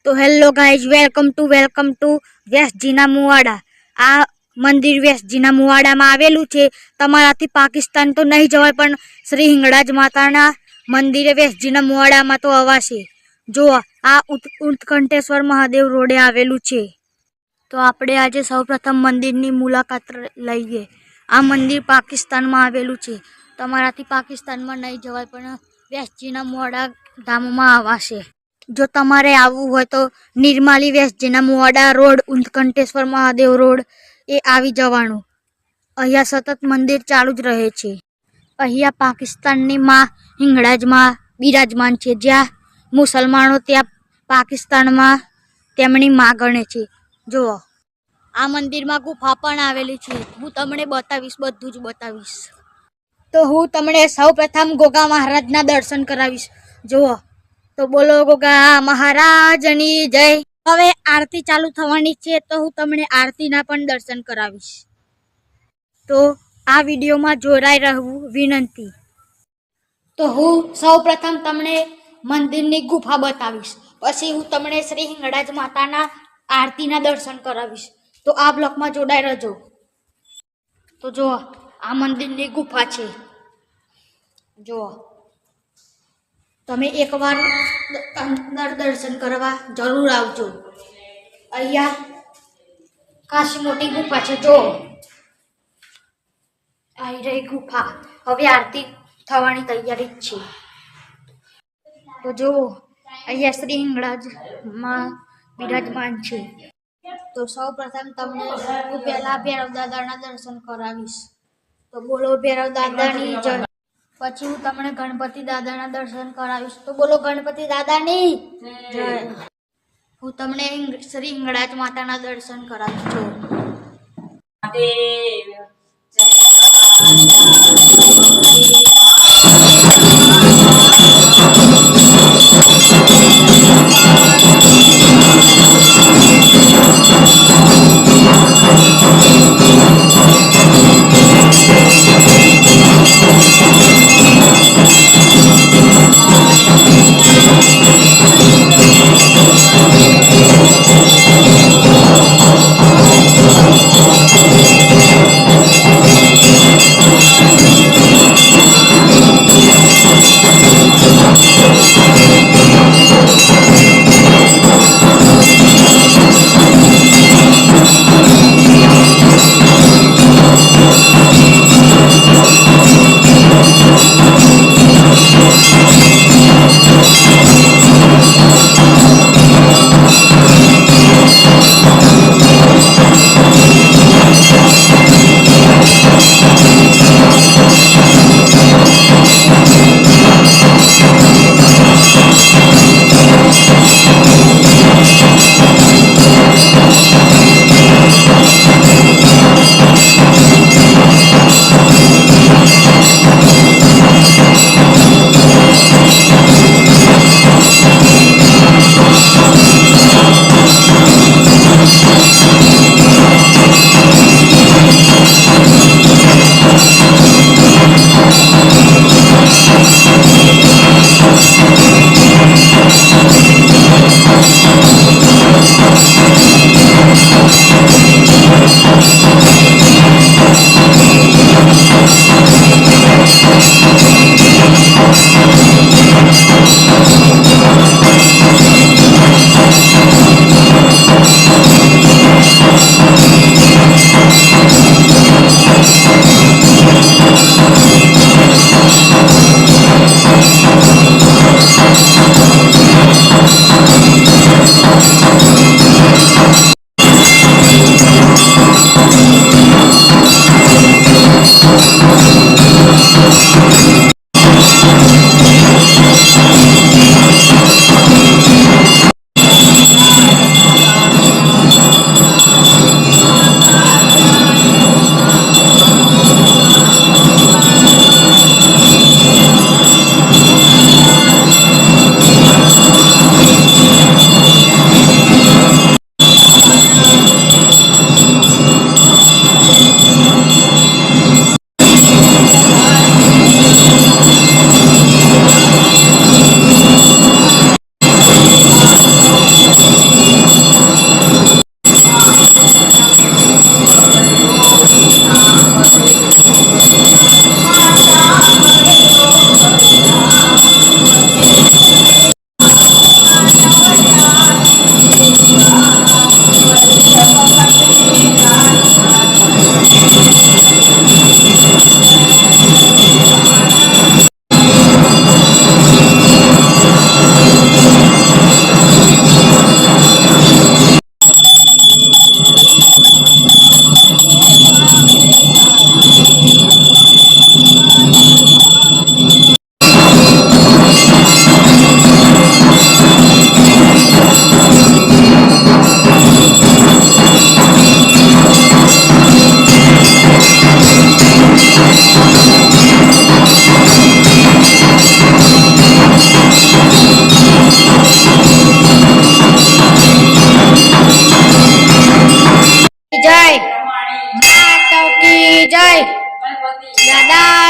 तो hello guys welcome to वेस्टजीना मुवाड़ा। आ मंदिर वेस्टजीना मुवाड़ा में आवेलू छे। तमाराथी पाकिस्तान तो नहीं जवाय पण श्री हिंगळाज माताना मंदिरे वेस्टजीना मुवाड़ा में तो अवाशे। जो आ उत्कंठेश्वर महादेव रोडे आवेलू छे। तो आपणे आज सौ प्रथम मंदिरनी मुलाकात लईए। आ मंदिर पाकिस्तान में आवेलू छे। तमाराथी पाकिस्तान में नहीं जवाय पण वेस्टजीना मुवाड़ा धाम में आवाशे। जो तमारे आवવું હોય तो निर्माली वेस्टजीना मुवाड़ा रोड उत्कंठेश्वर महादेव रोड ए आवी जवानुं। अहींया सतत मंदिर चालू ज रहे छे। अहींया पाकिस्ताननी मां हिंगळाज मां बिराजमान छे। ज्यां मुसलमानो त्या पाकिस्तान में तेमनी मां गणे छे। जुओ आ मंदिर में गुफा पण आवेली छे। हूँ तमने बतावीश, बधुं ज बतावीश। तो हूँ तमने सौ प्रथम गोगा महाराजना दर्शन करावीश। जुओ तो बोलो गोगा महाराजनी जय। हवे आरती चालू थवानी छे तो हूँ तमने आरती ना पण दर्शन करावीश। तो आ विडियो में जोड़ाई रहवू विनंती। तो हूँ सौ प्रथम तमने मंदिरनी गुफा बतावीश, पछी हूँ तमने श्री हिंगळाज माताना आरती ना दर्शन करावीश। तो आ ब्लॉक में जोड़ाई रहो। तो जो आ मंदिरनी गुफा छे, जो तमे एक बार अंदर दर्शन करवा जरूर आवजो। अहींया खासी मोटी गुफा छे। जो आई रही गुफा। हवे आरती थवानी तैयारी छे। तो जो अहींया श्री हिंगळाज मां विराजमान छे। तो सौ प्रथम तमने हूँ पहेला भैरव दादाना दर्शन करावीश। तो बोलो भैरव दादानी जय। पछी हूँ तमने गणपति दादाना दर्शन करावीश। तो बोलो गणपति दादानी जय। हूँ तमने श्री हिंगळाज माताना दर्शन करावीश।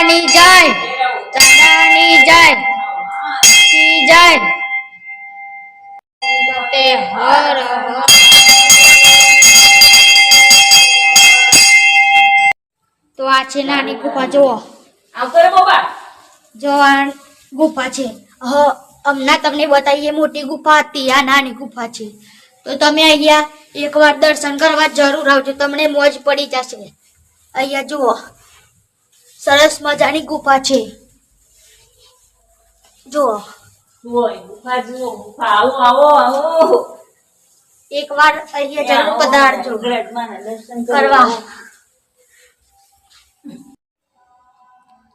દાદાની જય, દાદાની જય, કી જય. તે હર હર. તો આ છે નાની ગુફા, જુઓ જો આ ગુફા છે. હમણાં તમને બતાવીએ મોટી ગુફા હતી, આ નાની ગુફા છે. તો તમે અહીંયા એકવાર દર્શન કરવા જરૂર આવજો, તમને મોજ પડી જશે. અહીંયા જુઓ સરસ મજાની ગુફા છે, જુઓ એકવાર અહીંયા જરૂર પધારજો કરવા.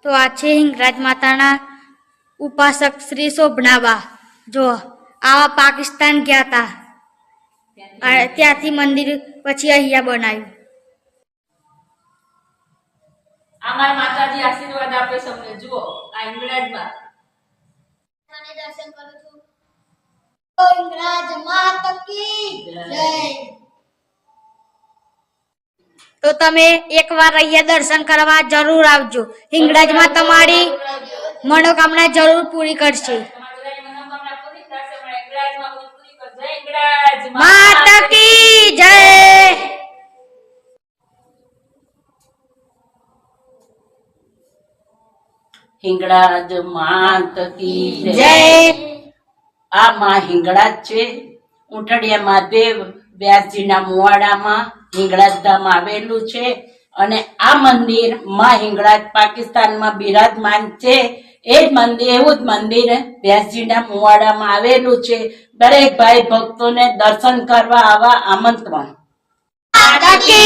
તો આ છે હિંગરાજ માતાના ઉપાસક શ્રી શોભનાબા. જો આ પાકિસ્તાન ગયા હતા, ત્યાંથી મંદિર પછી અહીંયા બનાવ્યું. અમારા માતાજી આશીર્વાદ આપે તમને. જુઓ આ હિંગળાજમાં દર્શન કરું છું. તો હિંગરાજ માતા કી જય. તો તમે એકવાર અહીંયા દર્શન કરવા જરૂર આવજો. હિંગળાજમાં તમારી મનોકામના જરૂર પૂરી કરશે. માતા કી જય. હિંગળાજ માત કી જય. જય. આ માં હિંગળાજ છે. ઉંટડિયા મહાદેવ વ્યાસજીના મુવાડામાં હિંગળાજ ધામ આવેલું છે અને આ મંદિર માં હિંગળાજ પાકિસ્તાનમાં બિરાજમાન છે. એ જ મંદિર, એવું જ મંદિર વ્યાસજીના મુવાડામાં આવેલું છે. દરેક ભાઈ ભક્તોને દર્શન કરવા આવા આમંત્રણ. માતા કી